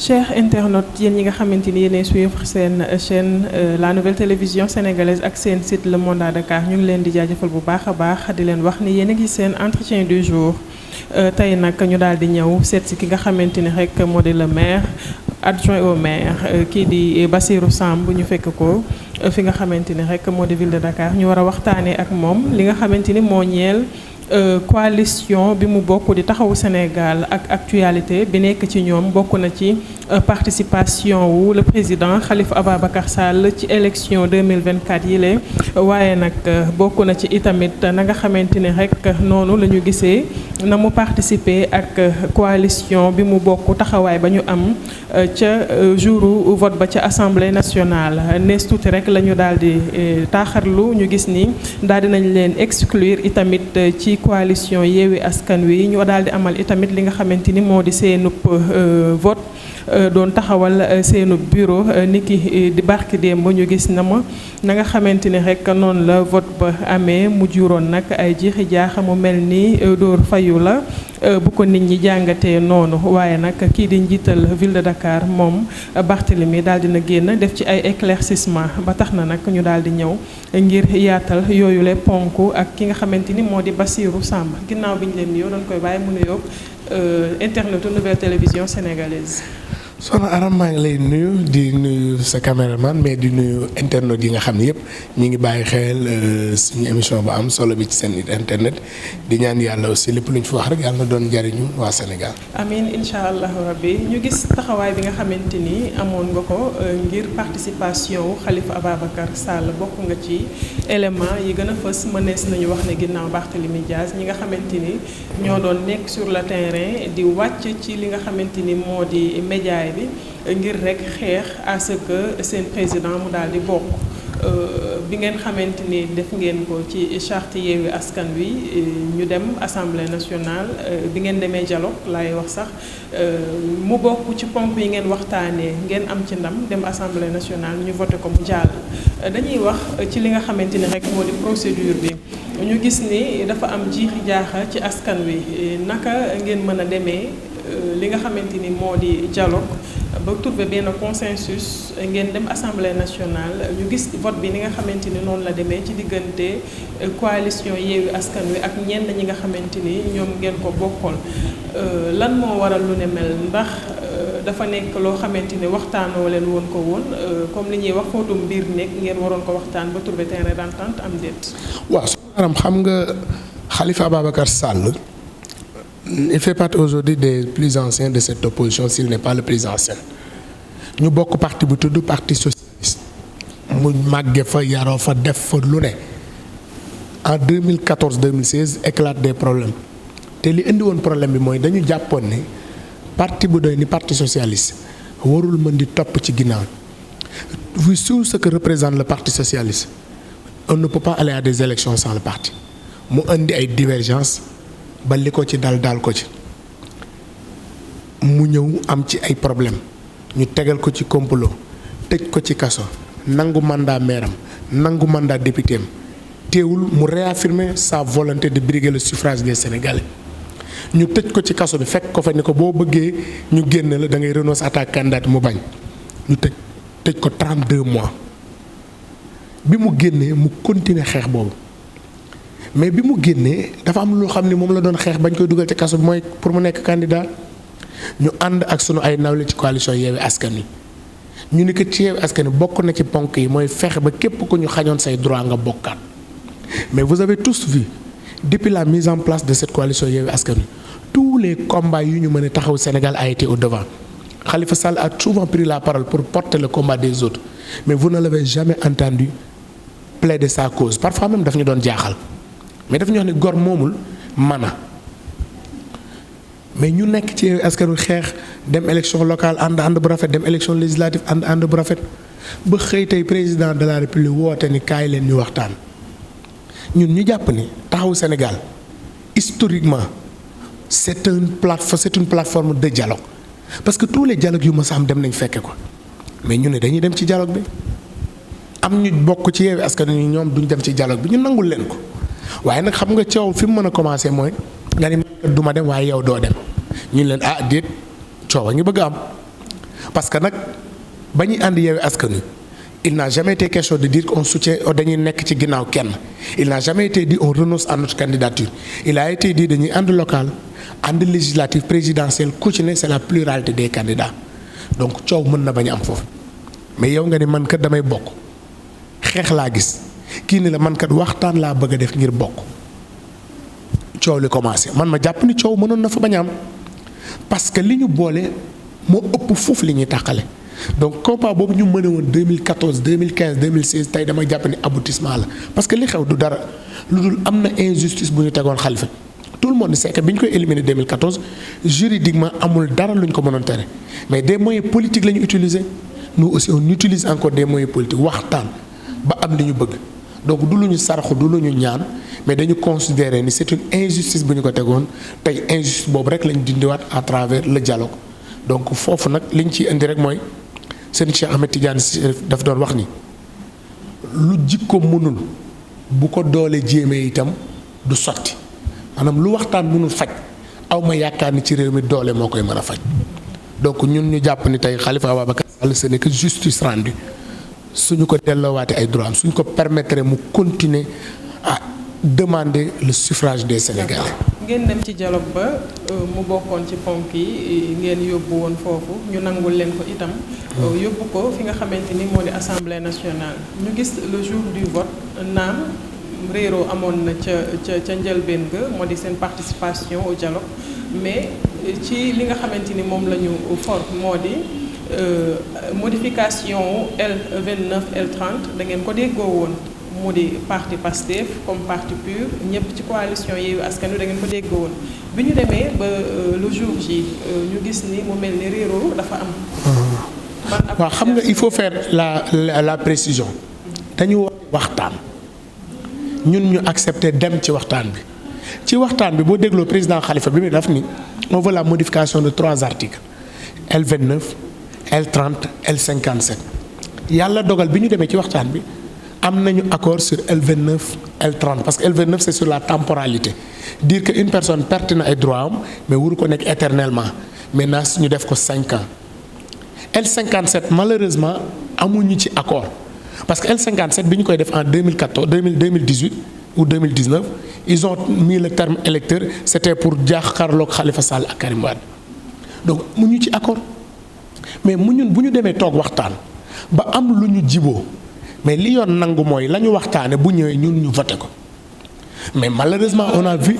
chers internautes yéen ñi nga xamante ni yéenay suivre seen chaîne la nouvelle télévision sénégalaise ak seen site Le Monde à Dakar ñu ngi leen di jaajëfal bu baax a baax di leen wax ni yéen a ngi seen entretien du jour tey nag ñu daal di ñëw seet si ki nga xamante ni rek moo di le maire adjoint au maire kii di Bassirou Samb ñu fekk ko fi nga xamante ni rek moo di ville de Dakar ñu war a waxtaanee ak moom li nga xamante ni moo ñeel coalition bi mu bokk di taxawu Sénégal ak actualité bi nekk ci ñoom bokk na ci participation wu le président Khalifa Ababacar Sall ci élection 2024 yi lee waaye nag bokk na ci itamit na nga xamante ni rek noonu la ñu gisee na mu participer ak coalition bi mu bokk taxawaay ba ñu am ca jouru vote ba ca assemblée nationale nees tuuti rek la ñu daal di taaxarlu ñu gis ni daal di nañ leen exclure itamit ci coalition Yewwi Askan Wi ñu daal di amal itamit li nga xamante ni moo di seenub vote doon taxawal seenu bureau niki di barki démb ñu gis na nga xamante ni rek noonu la vote ba amee mu juróon nag ay jiixi jaaxa mu mel ni dóor fayu la bu ko nit ñi jàngatee noonu waaye nag kii di njiital ville de Dakar moom Barthélemy daal dina génn def ci ay éclaircissement ba tax na nag ñu daal di ñëw ngir yaatal yooyu le ponk ak ki nga xamante ni moo di Bassirou Samb ginnaaw bi ñu leen nuyoo doon koy bàyyi mu nuyoo internetu nouvelle télévision sénégalaise. Soxna Aram maa ngi lay nuyu di nuyu sa caméraman mais di nuyu internet yi nga xam ne yëpp ñi ngi bàyyi xel suñu émission bu am solo bi ci seen internet di ñaan yàlla aussi lépp lu ñu fi wax rek yàlla na doon njariñu waa Sénégal. amiin incha allahu rabbi ñu gis taxawaay bi nga xamante ni amoon nga ko ngir participation wu Khalifa Ababacar Sall bokk nga ci élément yi gën a fës mënees nañu wax ne ginnaaw Barthélémy Dias ñi nga xamante ni ñoo doon nekk sur le terrain di wàcc ci li nga xamante ni moo di média bi ngir rek xeex à ce que seen président mu daal di bokk bi ngeen xamante ni def ngeen ko ci charte Yewwi Askan Wi ñu dem assemblée nationale bi ngeen demee dialogue laay wax sax mu bokk ci ponk yi ngeen waxtaanee ngeen am ci ndam dem assemblée nationale ñu voté ko mu jàll dañuy wax ci li nga xamante ni rek moo di procédure bi ñu gis ni dafa am jiixi jaaxa ci askan wi naka ngeen mën a demee li nga xamante ni moo di dialogue ba trouver benn consensus ngeen dem assemblée nationale ñu gis vote bi ni nga xamante ni noonu la demee ci diggante coalition Yewwi Askan Wi ak ñenn ñi nga xamante ni ñoom ngeen ko bokkoon lan moo waral lu ne mel ndax dafa nekk loo xamante ni waxtaanoo leen woon ko woon comme li ñuy wax footum biir nekk ngeen waroon ko waxtaan ba trouver terrain d'entente am déet. waaw su xam nga Khalifa Ababacar Sall. Il fait partie aujourd'hui des plus anciens de cette opposition s'il n'est pas le plus ancien ñu bokk parti bu tudd parti socialiste mu màgge fa yaroo fa def fa lu ne en 2014-2016 éclate des problèmes te li indi woon problème bi mooy dañu jàppoon ne parti bu doy ni parti socialiste warul mën di topp ci ginnaaw vu sur ce que représente le parti socialiste on ne peut pas aller à des élections sans le parti mu indi ay divergences ba li ko ci dal ko ci mu ñëw am ci ay problème ñu tegal ko ci complot tëj ko ci kaso nangu mandat maire am nangu mandat député am teewul mu réaffirmer sa volonté de briguer le suffrage des Sénégalais ñu tëj ko ci kaso bi fekk ko fa ni ko boo bëggee ñu génn la da ngay renoncer à ta candidature mu bañ ñu tëj ko 32 mois bi mu génnee mu continuer xeex boobu mais bi mu génnee dafa am loo xam ni moom la doon xeex bañ koy dugal ci kaso bi mooy pour mu nekk candidat ñu ànd ak sunu ay nawle ci coalition Yewwi Askan Wi ñu ni que ci Yewwi Askan Wi bokk na ci ponk yi mooy fexe ba képp ku ñu xañoon say droit nga bokkaat mais vous avez tous vu depuis la mise en place de cette coalition Yewwi Askan Wi tous les combats yu ñu mën a taxaw Sénégal a été au devant Khalifa Sall a souvent pris la parole pour porter le combat des autres mais vous ne l'avez jamais entendu plaider sa cause parfois même daf ñu doon jaaxal. mais dafa ñu wax ne gor moomul mana mais ñu nekk ci askan wi xeex dem élection locale ànd bu rafet dem élection législative ànd bu rafet ba xëy tey président de la république woote ni kaay leen ñu waxtaan ñun ñu jàpp ni taxawu Sénégal historiquement c'est une plateforme de dialogue parce que tous les dialogues yu ma sa am dem nañ fekke ko mais ñu ne dañuy dem ci dialogue bi am ñu bokk ci Yewwi Askan Wi ñoom duñ dem ci dialogue bi ñu nangul leen ko waaye nag xam nga coow fi mu mën a commencer mooy nga ni du ma dem waaye yow doo dem ñu leen déet coow a ngi bëgg am parce que nag ba ñuy ànd Yewwi Askan Wi il n'a jamais été question de dire qu'on soutient dañuy nekk ci ginnaaw kenn il n'a jamais été dit on renonce à notre candidature il a été dit dañuy ànd local ànd législative présidentielle ku ci ne c'est la pluralité des candidats donc coow mën na bañ a am foofu mais yow nga ni man kat damay bokk xeex laa gis kii ni la man kat waxtaan laa bëgg a def ngir bokk coow li commencé man ma jàpp ni coow mënoon na fa bañ a am parce que li ñu boole moo ëpp foofu li ñuy tàqale donc combat boobu ñu mëne woon 2014 2015 2016 tey dama jàpp ni aboutissement la parce que li xew du dara lu dul am na injustice bu ñu tegoon Khalifa tout le monde sait que bi ñu koy éliminer 2014 juridiquement amul dara lu ñu ko mënoon tere mais des moyens politiques la ñu utiliser nous aussi on utilise encore des moyens politiques waxtaan ba am li ñu bëgg donc du lu ñu saraxu du lu ñu ñaan mais dañu considérer ni c'est une injustice bu ñu ko tegoon tey injustice boobu rek lañu dindiwaat à travers le dialogue donc foofu nag liñ ciy indi rek mooy seen Cheikh Ahmed Tidiane daf doon wax ni lu jikko mënul bu ko doole jéemee itam du sotti maanaam lu waxtaan mënul faj aw ma yaakaar ni ci réew mi doole moo koy mën a faj donc ñun ñu jàpp ni tey Khalifa Ababacar Sall ce n'est que justice rendue suñu ko delloowaate ay droit am suñu ko permettre mu continuer à demander le suffrage des Sénégalais. ngeen dem ci dialogue ba mu bokkoon ci ponk yi ngeen yóbbu woon foofu ñu nangul leen ko itam yóbbu ko fi nga xamante ni moo di assemblée nationale ñu gis le jour du vote naam réeroo amoon na ca njëlbeen ga moo di seen participation au dialogue mais ci li nga xamante ni moom la ñu for moo di modification L29 L30 da ngeen ko déggoo woon mu di parti Pastef comme parti PUR ñëpp ci coalition Yewwi Askan Wi da ngeen ko déggoo woon bi ñu demee ba le jour J ñu gis ni mu mel ni réeroo dafa am. waaw xam nga il faut faire la précision dañu waxtaan ñun ñu accepter dem ci waxtaan bi boo dégloo président Khalifa bi muy def ni on veut la modification de 3 articles L29 L30 L57 yàlla dogal bi ñu demee ci waxtaan bi am nañu accord sur L29 L30 parce que L29 c'est sur la temporalité dire que une personne perte na ay droits am mais waru ko nekk éternellement maintenant ñu def ko 5 ans L57 malheureusement amuñu ci accord parce que L57 bi ñu koy def en 2018 ou 2019 ils ont mis le terme électeur c'était pour jàkkaarloog Khalifa Sall ak Karim Wade donc mu ñu ci accord mais bu ñu demee toog waxtaan ba am lu ñu jiboo mais li yoon nangu mooy la ñu waxtaane bu ñëwee ñun ñu voté ko mais malheureusement on a vu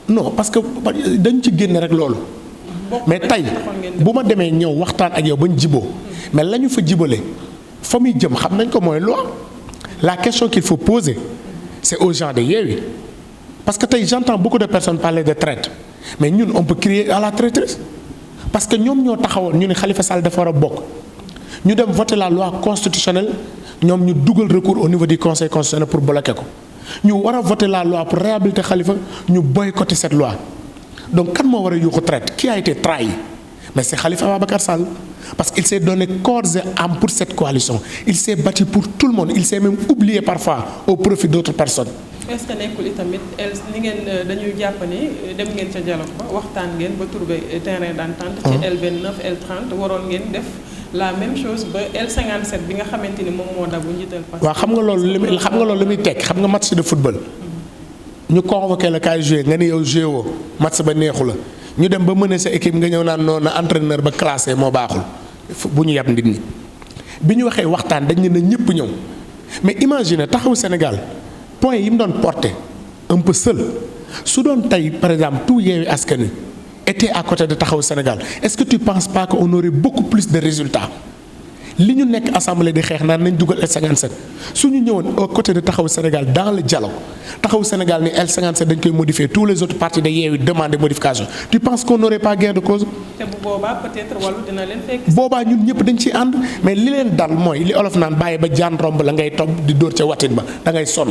non parce que dañ ci génne rek loolu mais tey bu ma demee ñëw waxtaan ak yow bañ jiboo mais la ñu fa jibale fa muy jëm xam nañ ko mooy loi la question qu'il faut poser c'est aux gens de Yewwi parce que tey j'entends beaucoup de personnes parler de traite mais ñun on peut crier à la traîtrise parce que ñoom ñoo taxawoon ñu ne Khalifa Sall dafa war a bokk ñu dem voter la loi constitutionnelle ñoom ñu dugal recours au niveau du conseil constitutionnel pour bloquer ko ñu war a voter la loi pour réhabiliter Khalifa ñu boycotter cette loi donc kan moo war a yuuxu traite qui a été trahi mais c'est Khalifa Ababacar Sall parce qu'il s'est donné corps et âme pour cette coalition il s'est battu pour tout le monde il s'est même oublié parfois au profit d'autres personnes. est-ce que nekkul itamit ni ngeen dañuy jàpp ni dem ngeen ca dialogue ba waxtaan ngeen ba trouver terrain d'entente ci L29 L30 waroon ngeen def la même chose ba L57 bi nga xamante ni moom moo dabu njiital parce waaw xam nga loolu li muy tekk xam nga match de football ñu convoqué la kaay jouer nga ni yow joué woo match ba neexu la ñu dem ba mëne sa équipe nga ñëw naan noonu na entraîneur ba classé moo baaxul bu ñu yab nit ñi bi ñu waxee waxtaan dañ ne na ñëpp ñëw mais imagine taxaw Sénégal point yi mu doon porté un peu seul su doon tey par exemple tout Yewwi Askan Wi était à côté de taxaw Sénégal est-ce que tu penses pas qu'on aurait beaucoup plus de résultats li ñu nekk assemblée di xeex naan nañ dugal L57 su ñu ñëwoon au côté de taxaw Sénégal dans le dialogue taxaw Sénégal ni L57 dañ koy modifier tous les autres partis de Yewwi demandent modification tu penses qu'on n'aurait pas gain de cause. te bu boobaa peut-être wàllu dina leen fekk. boobaa ñun ñëpp dañ ciy ànd mais li leen dal mooy li olof naan bàyyi ba jaan romb la ngay topp di dóor ca watin ba da ngay sonn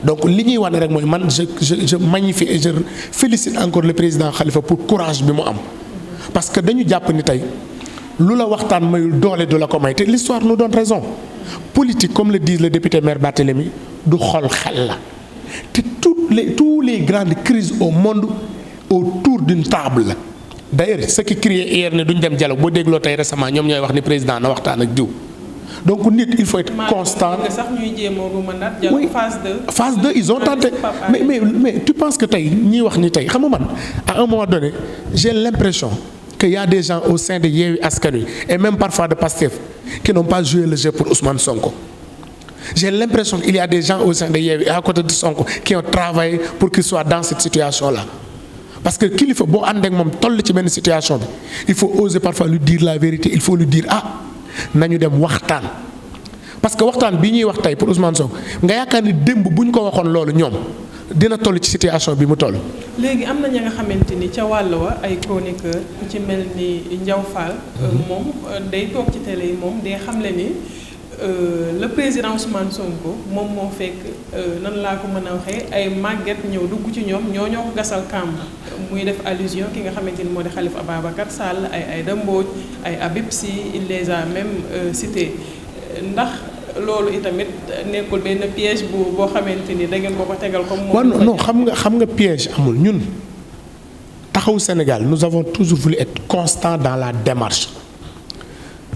donc li ñuy wane rek mooy man je magnifie et je félicite encore le président Khalifa pour courage bi mu am parce que dañu jàpp ni tey. lu la waxtaan mayul doole du la ko may te l'histoire nous donne raison politique comme le dit le député maire Barthélémy du xol xel la te tous les grandes crises au monde autour d'une table la d'ailleurs ce qui criait hier ne duñ dem dialogue boo dégloo tey récemment ñoom ñooy wax ni président na waxtaan ak diw. Donc nit il faut être constant. Oui. Phase 2 ils ont tenté mais tu penses que tey ñiy wax ni tey xam nga man à un moment donné j'ai l'impression qu'il y a des gens au sein de Yewwi Askan Wi et même parfois de Pastef qui n'ont pas joué le jeu pour Ousmane Sonko. J'ai l'impression qu'il y a des gens au sein de Yewwi à côté de Sonko qui ont travaillé pour qu'il soit dans cette situation-là. Parce que kilifa boo ànd ak moom toll ci benn situation bi il faut oser parfois lui dire la vérité, il faut lui dire nañu dem waxtaan. Parce que waxtaan bi ñuy wax tey pour Ousmane Sonko nga yaakaar ni démb bu ñu ko waxoon loolu ñoom dina toll ci situation bi mu toll. léegi am na ña nga xamante ni ca wàll wa ay chroniqueur ku ci mel ni Ndiaw Fall moom day toog ci télé yi moom day xamle ni le président Ousmane Sonko moom moo fekk nan laa ko mën a waxee ay màgget ñëw dugg ci ñoom ñoo ko gasal kàmb muy def allusion ki nga xamante ni moo di Khalifa Ababacar Sall ay Aïda Mbodj ay Habib Sy il les a même cités ndax loolu itamit nekkul benn piège boo xamante ni da ngeen ko tegal comme moom. non xam nga piège amul ñun Taxawu Sénégal nous avons toujours voulu être constant dans la démarche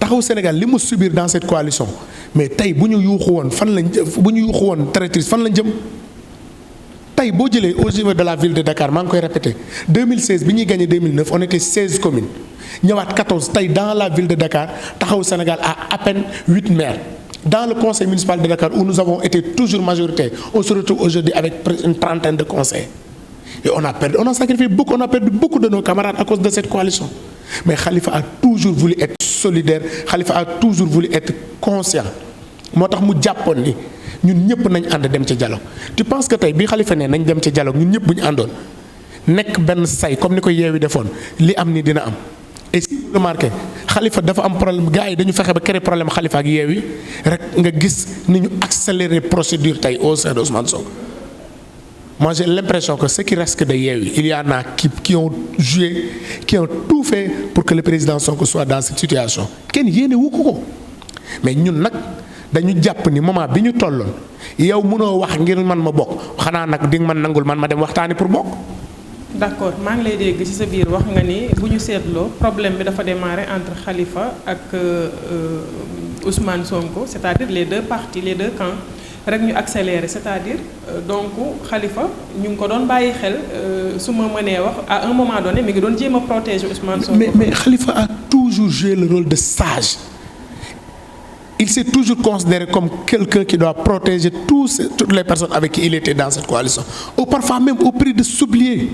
Taxawu Sénégal li mu subir dans cette coalition mais tey bu ñu yuuxu woon traîtrise fan lañ jëm tey boo jëlee au niveau de la ville de Dakar maa ngi koy répété 2016 bi ñuy gagné 2009 on était 16 communes ñëwaat 14 tey dans la ville de Dakar Taxawu Sénégal a à peine 8 maires. Dans le conseil municipal de Dakar où nous avons été toujours majoritaires, on se retrouve aujourd'hui avec une trentaine de conseils. Et on a perdu beaucoup de nos camarades à cause de cette coalition. Mais Khalifa a toujours voulu être solidaire, Khalifa a toujours voulu être conscient. moo tax mu jàppoon ni ñun ñëpp nañ ànd dem ci dialogue. Tu penses que tey bi Khalifa ne nañ dem ci dialogue ñun ñëpp bu ñu àndoon nekk benn say comme ni ko Yewwi defoon li am ni dina am. Et si vous remarquez Khalifa dafa am problème gars yi dañu fexe ba créer problème Khalifa ak Yewwi rek nga gis ni ñu accélérer procédure tey au sein d'Ousmane Sonko. Moi j'ai l'impression que ce qui reste de Yewwi il y en a qui ont joué qui ont tout fait pour que le président Sonko soit dans cette situation kenn yéene wu ko mais ñun nag dañu jàpp ni moment bi ñu tolloon yow mënoo wax ngir man ma bokk xanaa nag di nga man nangul man ma dem waxtaani pour bokk. D'accord maa ngi lay dégg ci sa biir wax nga ni bu ñu seetloo problème bi dafa démarrer entre Khalifa ak Ousmane Sonko c'est-à-dire les deux partis les deux camps rek ñu accélérer c'est-à-dire donc Khalifa ñu ngi ko doon bàyyi xel su ma mënee wax à un moment donné mi ngi doon jéem a protéger Ousmane Sonko. mais Khalifa a toujours joué le rôle de sage. Il s'est toujours considéré comme quelqu'un qui doit protéger toutes les personnes avec qui il était dans cette coalition. Ou parfois même au prix de s'oublier.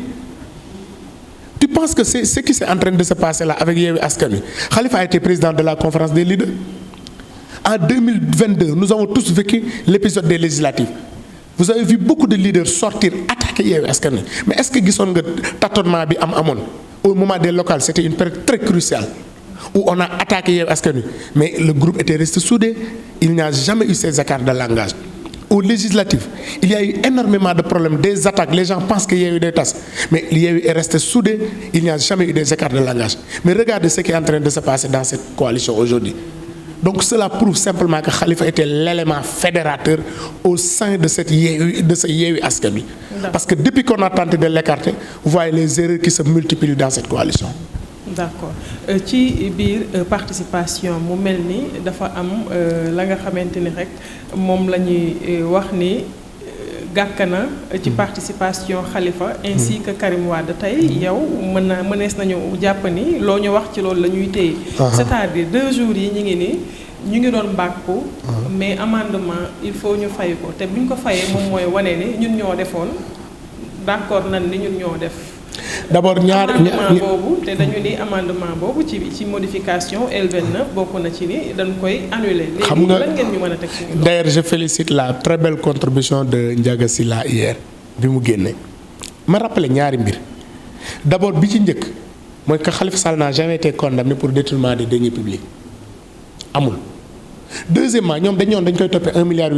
Tu penses que c'est ce qui est en train de se passer là avec Yewwi Askan Wi. Khalifa a été président de la conférence des leaders. En 2022, nous avons tous vécu l'épisode des législatives. Vous avez vu beaucoup de leaders sortir, attaquer Yewwi Askan Wi. Mais est-ce que gisoon nga tâtonnement bi amoon au moment des locales, c'était une période très cruciale. Où on a attaqué Yewwi Askan Wi mais le groupe était resté soudé, il n'y a jamais eu ces écarts de langage. Aux législatives, il y a eu énormément de problèmes, des attaques, les gens pensent qu'il y a eu des tasses, mais Yewwi est resté soudé, il n'y a jamais eu des écarts de langage. Mais regardez ce qui est en train de se passer dans cette coalition aujourd'hui. Donc cela prouve simplement que Khalifa était l'élément fédérateur au sein de ce Yewwi Askan Wi. Parce que depuis qu'on a tenté de l'écarter, vous voyez les erreurs qui se multiplient dans cette coalition. D'accord ci biir participation mu mel ni dafa am la nga xamante ni rek moom la ñuy wax ni gàkk na ci participation Khalifa ainsi que Karim Wade tey yow mënees nañu jàpp ni loo ñu wax ci loolu la ñuy téye. C'est-à-dire 2 jours yi ñu ngi doon bàkku mais amendement il faut ñu fay ko te bu ñu ko fayee moom mooy wane ni ñun ñoo defoon d'accord nañ ni ñun ñoo def. D'abord amendement boobu te dañu ni amendement boobu ci modification L29 bokk na ci ni dañ koy annuler. xam nga lan ngeen ñu mën a teg ci ñu. D'ailleurs je félicite la très belle contribution de Ndiaga Sylla hier bi mu génne ma rappelé ñaari mbir d'abord bi ci njëkk mooy que Khalifa Sall n'a jamais été condamné pour détournement des deniers publics amul. Deuxièmement ñoom dañ koy toppee 1,8 milliard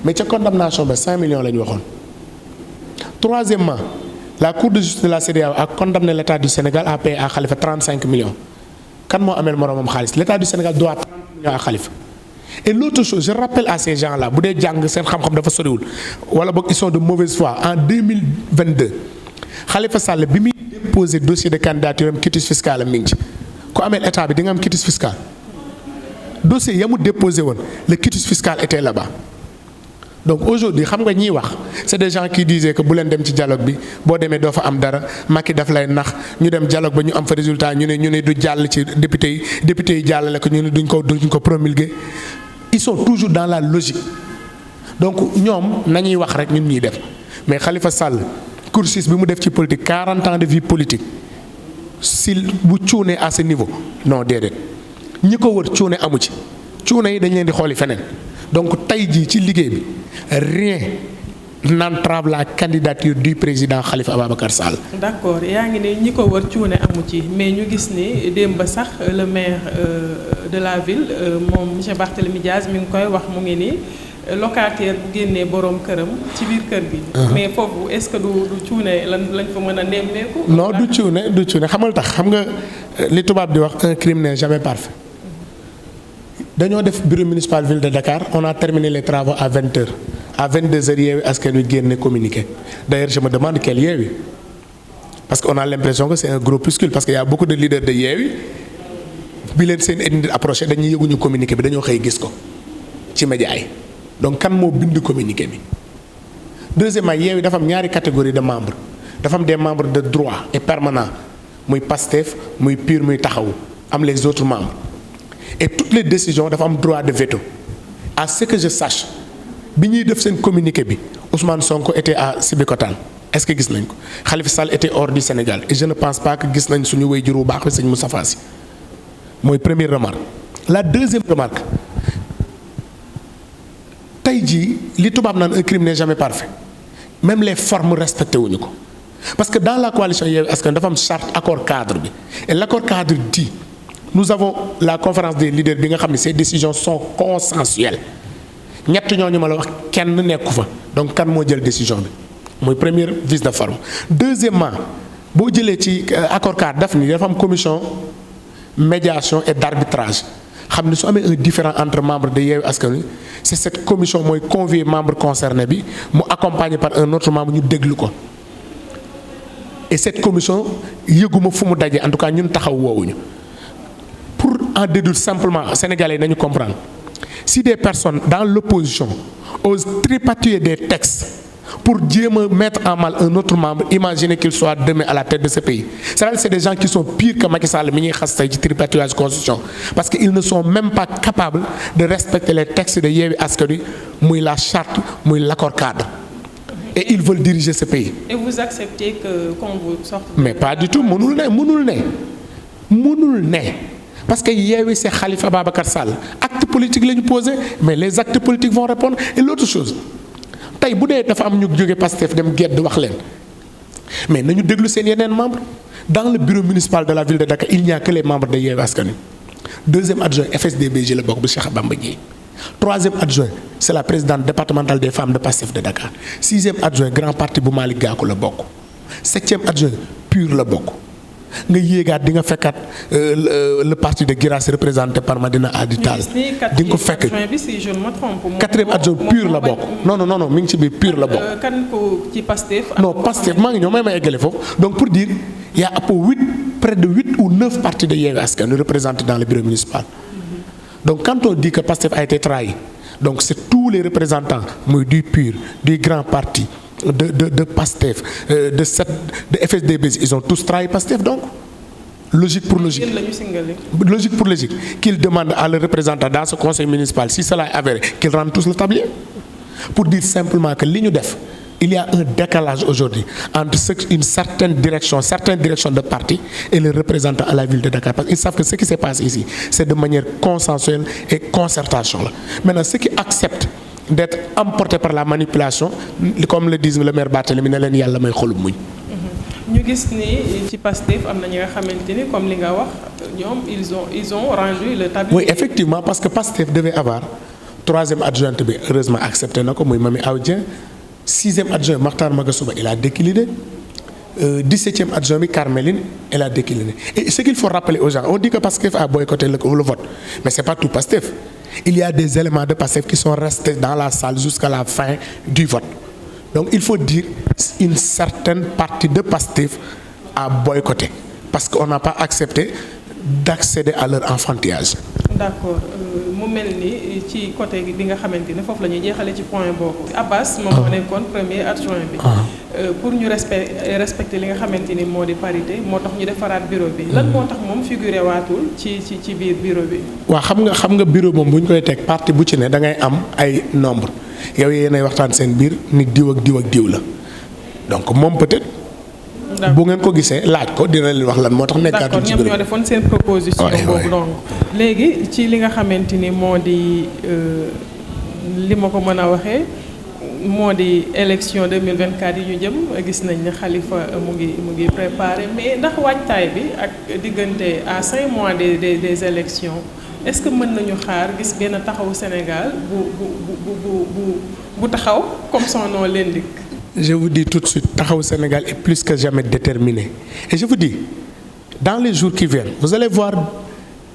mais ca condamnation ba 5 millions la ñu waxoon. Troisièmement la Cour de justice de la CEDEAO a condamné l'État du Sénégal à payer à Khalifa 35 millions. Kan moo ameel moroomam xaalis l'État du Sénégal doit 30 millions à Khalifa. Et l'autre chose je rappelle à ces gens-là bu dee jàng seen xam-xam dafa soriwul wala boog ils sont de mauvaise foi en 2022 Khalifa Sall bi muy déposé dossier de candidature am quitus fiscal am mi ngi ci ku amee état bi di nga am quitus fiscal dossier ya mu déposé woon le quitus fiscal était là-bas. Donc aujourd'hui xam nga ñiy wax c'est des gens qui disaient que bu leen dem ci dialogue bi boo demee doo fa am dara Macky daf lay nax ñu dem dialogue ba ñu am fa résultat ñu ne du jàll ci député yi jàllale ko ñu ne duñ ko promulguer. Ils sont toujours dans la logique donc ñoom nañuy wax rek ñun ñuy def mais Khalifa Sall cursus bi mu def ci politique 40 ans de vie politique si bu cuune à ce niveau non déedéet ñi ko wër cuune amu ci cuune yi dañ leen di xooli feneen donc tey jii ci liggéey bi rien n'entrave la candidature du président Khalifa Ababacar Sall. D'accord yaa ngi ne ñi ko wër cuune amu ci mais ñu gis ni démb sax le maire de la ville moom monsieur Barthélémy Diaz mi ngi koy wax mu ngi ni locataire bu génnee borom këram ci biir kër bi. mais foofu est-ce que du cuune lañ fa mën a nemmeeku. non du cuune xamal tax xam nga li tubaab di wax un crime n'est jamais parfait. dañoo def bureau municipal ville de Dakar on a terminé les travaux à 20h à 22h Yewwi Askan Wi génne communiqué d'ailleurs je me demande quel Yewwi parce qu'on a l'impression que c'est un groupuscule parce qu'il y a beaucoup de leaders de Yewwi bi leen seen indi approché dañuy yëguñu communiqué bi dañoo xëy gis ko ci média yi donc kan moo bind communiqué bi. Deuxièmement Yewwi dafa am ñaari catégorie de membres dafa am des membres de droit et permanent muy Pastef muy PUR muy Taxawu am les autres membres. Et toutes les décisions dafa am droit de veto à ce que je sache bi ñuy def seen communiqué bi Ousmane Sonko était à Sébikotane est-ce que gis nañ ko Khalifa Sall était hors du Sénégal et je ne pense pas que gis nañ suñu waajur bu baax bi sëñ Moustapha Sy mooy première remarque. La deuxième remarque tey jii li tubaab naan un crime n'est jamais parfait même les formes respecté wuñu ko parce que dans la coalition Yewwi Askan dafa am charte accord cadre bi et l'accord cadre dit nous avons la conférence des leaders bi nga xam ne ces décisions sont consensuelles ñett ñooñu ma la wax kenn nekku fa donc kan moo jël décision bi mooy première vice de forme. Deuxièmement boo jëlee ci accord cadre daf ni dafa am commission médiation et d'arbitrage xam ne su amee un différend entre membres de Yewwi Askan Wi c'est cette commission mooy convier membre concerné bi mu accompagné par un autre membre ñu déglu ko et cette commission yëguma fu mu daje en tout cas ñun taxaw woowuñu. Pour en déduire simplement Sénégalais nañu comprendre si des personnes dans l'opposition osent tripatouiller des textes pour jéem a mettre en mal un autre membre imaginez qu'il soit demain à la tête de ce pays c'est des gens qui sont pires que Macky Sall mi ñuy xas tey ci tripatouillage constitution parce que ils ne sont même pas capables de respecter les textes de Yewwi Askan Wi muy la charte muy l'accord cadre et ils veulent diriger ce pays. Et vous acceptez qu'on vous sorte. Mais pas du tout mënul ne. Parce que Yewwi c'est Khalifa Ababacar Sall acte politique la ñu posé mais les actes politiques vont répondre et l'autre chose tey bu dee dafa am ñu jóge Pastef dem gedd wax leen mais nañu déglu seen yeneen membres dans le bureau municipal de la ville de Dakar il n'y a que les membres de Yewwi Askan Wi. Deuxième adjoint FSD/BG la bokk bu Cheikh Bamba Dièye. Troisième adjoint c'est la présidente départementale des femmes de Pastef de Dakar. Sixième adjoint grand parti bu Malick Gakou la bokk. Septième adjoint PUR la bokk. nga yéegaat di nga fekkaat le parti de Guirassy représenté par Madina Adi Tall di nga ko fekk quatrième adjoint PUR la bokk non mi ngi ci biir PUR la bokk. kan ko ci Pastef. non Pastef maa ngi ñëw may eggale foofu donc pour dire il y a près de 8 ou 9 partis de Yewwi Askan Wi représentés dans le bureau municipal. Donc quand on dit que Pastef a été trahi donc c'est tous les représentants muy du PUR du grand parti. de Pastef de FSD/BG ils ont tous trahi Pastef donc logique pour logique qu'ils demandent à leurs représentants dans ce conseil municipal si cela est avéré qu'ils rendent tous le tablier pour dire simplement que li ñu def il y a un décalage aujourd'hui entre certaines directions de parti et les représentants à la ville de Dakar parce qu'ils savent que ce qui s'est passé ici c'est de manière consensuelle et concertation là maintenant ceux qui acceptent d'être emporté par la manipulation comme le dit le maire Barthélémy ne leen yàlla may xolub muñ. ñu gis ni ci Pastef am na ñi nga xamante ni comme li nga wax ñoom ils ont rendu le tablier. Oui effectivement parce que Pastef devait avoir troisième adjointe bi heureusement accepté na ko muy Mami Aw Dieng sixième adjoint Makhtar Magasuba il a décliné 17e adjoint bi Carmeline elle a décliné et ce qu'il faut rappeler aux gens on dit que Pastef a boycotté le vote mais c'est pas tout Pastef. Il y a des éléments de Pastef qui sont restés dans la salle jusqu'à la fin du vote. Donc il faut dire une certaine partie de Pastef à boycotter parce qu'on n'a pas accepté d'accéder à leur enfantillage. D'accord mu mel ni ci côté bi nga xamante ni foofu la ñuy jeexale ci point boobu Abbas moom moo nekkoon premier adjoint bi pour ñu respecter li nga xamante ni moo di parité moo tax ñu defaraat bureau bi lan moo tax moom figuré waatul ci biir bureau bi. waaw xam nga bureau moom bu ñu koy teg parti bu ci ne da ngay am ay nombre yow yéenay waxtaan seen biir ni diw ak diw ak diw la donc moom peut-être. bu ngeen ko gisee laaj ko dina leen wax lan moo tax nekkaatul ci d'accord ñoom ñoo defoon seen proposition boobu donc léegi ci li nga xamante ni moo di li ma ko mën a waxee moo di élection 2024 yi ñu jëm gis nañ ne Khalifa mu ngi préparé mais ndax waajtaay bi ak diggante à 5 mois des élections est-ce que mën nañu xaar gis benn taxawu Sénégal bu taxaw comme son nom l'indique. Je vous dis tout de suite, Taxawu Sénégal est plus que jamais déterminé. Et je vous dis, dans les jours qui viennent, vous allez voir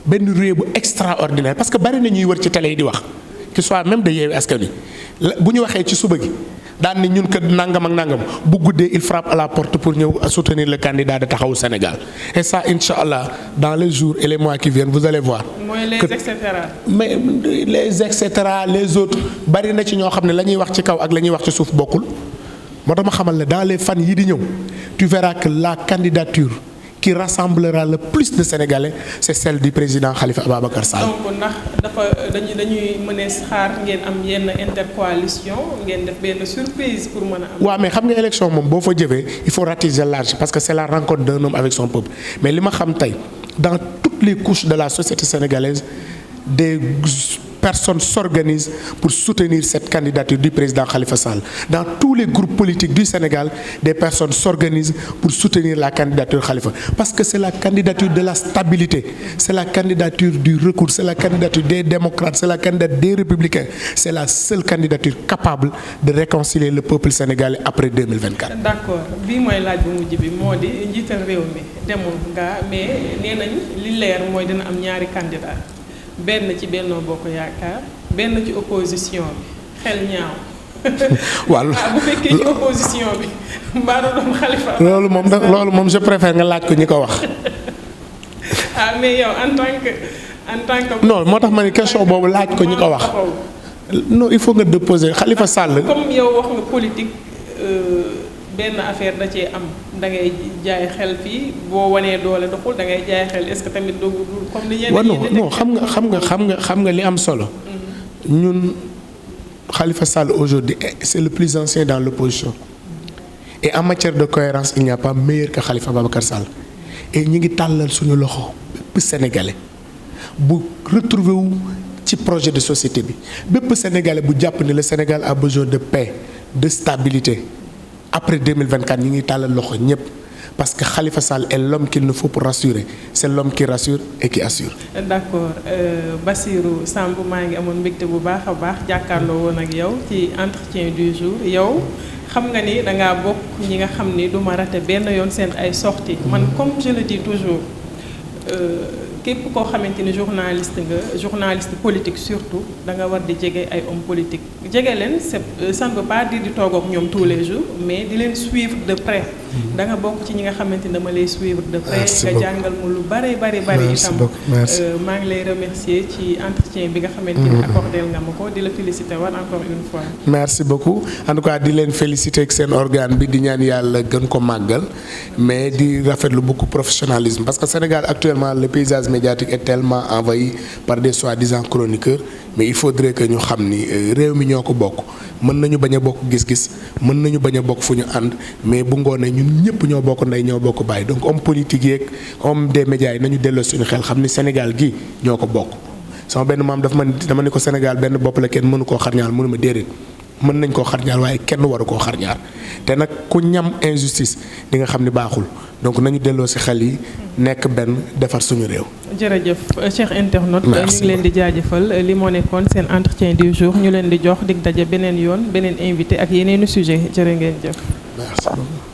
benn ruée bu extraordinaire parce que bari na ñuy wër ci télé yi di wax qui soit même de Yewwi Askan Wi bu ñu waxee ci suba gi daan ni ñun kat nangam ak nangam bu guddee il frappe à la porte pour ñëw soutenir le candidat de Taxawu Sénégal. Et ça, Inch'Allah, dans les jours et les mois qui viennent, vous allez voir. mooy les et cetera. Mais les et cetera les autres bari na ci ñoo xam ne la ñuy wax ci kaw ak la ñuy wax ci suuf bokkul. moo tax ma xamal ne dans les fan yi di ñëw tu verras que la candidature qui rassemblera le plus de Sénégalais c'est celle du président Khalifa Ababacar Sall. donc ndax dañuy mën a xaar ngeen am yenn intercoalition ngeen def benn surprise pour mën a am. waaw mais xam nga élection moom boo fa jëfee il faut ratisser large parce que c'est la rencontre d'un homme avec son peuple mais li ma xam tey dans toutes les couches de la société sénégalaise des personnes s'organisent pour soutenir cette candidature du président Khalifa Sall. Dans tous les groupes politiques du Sénégal, des personnes s'organisent pour soutenir la candidature Khalifa. Parce que c'est la candidature de la stabilité, c'est la candidature du recours, c'est la candidature des démocrates, c'est la candidature des républicains. C'est la seule candidature capable de réconcilier le peuple sénégalais après 2024. D'accord bii mooy laaj bu mujj bi moo di njiital réew mi demul nga mais nee nañ li leer mooy dina am ñaari candidat benn ci Benno Bokk Yaakaar benn ci opposition bi xel ñaaw. waaw bu fekkee ci opposition bi mbaa doon Khalifa. loolu moom je préfère nga laaj ko ñi ko wax. Mais yow en tant que. non moo tax ma ne question boobu laaj ko ñi ko wax. non il faut nga déposer Khalifa Sall. comme yow wax nga politique benn affaire da cee am da ngay jaay xel fii boo wanee doole doxul da ngay jaay xel est-ce que tamit du comme ni ñeneen ñi non xam nga li am solo. ñun Khalifa Sall aujourd'hui c'est le plus ancien dans l'opposition et en matière de cohérence il n'y a pas meilleur que Khalifa Ababacar Sall et ñi ngi tàllal suñu loxo bépp sénégalais bu retrouver wu ci projet de société bi bépp sénégalais bu jàpp ni le Sénégal a besoin de paix de stabilité après 2024 ñi ngi tàllal loxo ñëpp parce que Khalifa Sall est l'homme qu'il nous faut pour rassurer c'est l'homme qui rassure et qui assure. D'accord Bassirou Samb maa ngi amoon mbégte bu baax a baax jàkkaarloo woon ak yow ci entretien du jour yow xam nga ni dangaa bokk ñi nga xam ni du ma raté benn yoon seen ay sorties man comme je le dis toujours képp koo xamante ni journaliste politique surtout da nga war di jege ay hommes politiques jege leen ça ne veut pas dire di toog ak ñoom tous les jours mais di leen suivre de près da nga bokk ci ñi nga xamante ni dama lay suivre de près nga jàngal mu lu bari itam maa ngi lay remercier ci entretien bi nga xamante ni accordé nga ma ko di la féliciter war encore une fois. merci beaucoup en tout cas di leen féliciter ak seen organe bi di ñaan yàlla gën ko màggal mais di rafetlu beaucoup professionnalisme parce que Sénégal actuellement le paysage médiatique est tellement envahi par des soi-disant chroniqueurs mais il faudrait que ñu xam ni réew mi ñoo ko bokk mën nañu bañ a bokk gis-gis mën nañu bañ a bokk fu ñu ànd mais bu ngoonee ñun ñëpp ñoo bokk ndey ñoo bokk bàyyi donc homme politique yeeg homme des médias yi nañu delloo suñu xel xam ni Sénégal gi ñoo ko bokk sama benn maam dama ne ko Sénégal benn bopp la kenn mënu koo xarñaal mënu ma déedéet mën nañ koo xarñaar waaye kenn waru koo xarñaar te nag ku ñam injustice di nga xam ni baaxul donc nañu delloo ci xel yi nekk benn defar suñu réew. jërëjëf chers internautes ñu ngi leen di jaajëfal li moo nekkoon seen entretien du jour ñu leen di jox dig daje beneen yoon beneen invité ak yeneeni sujet jërë ngeen jëf. Merci beaucoup.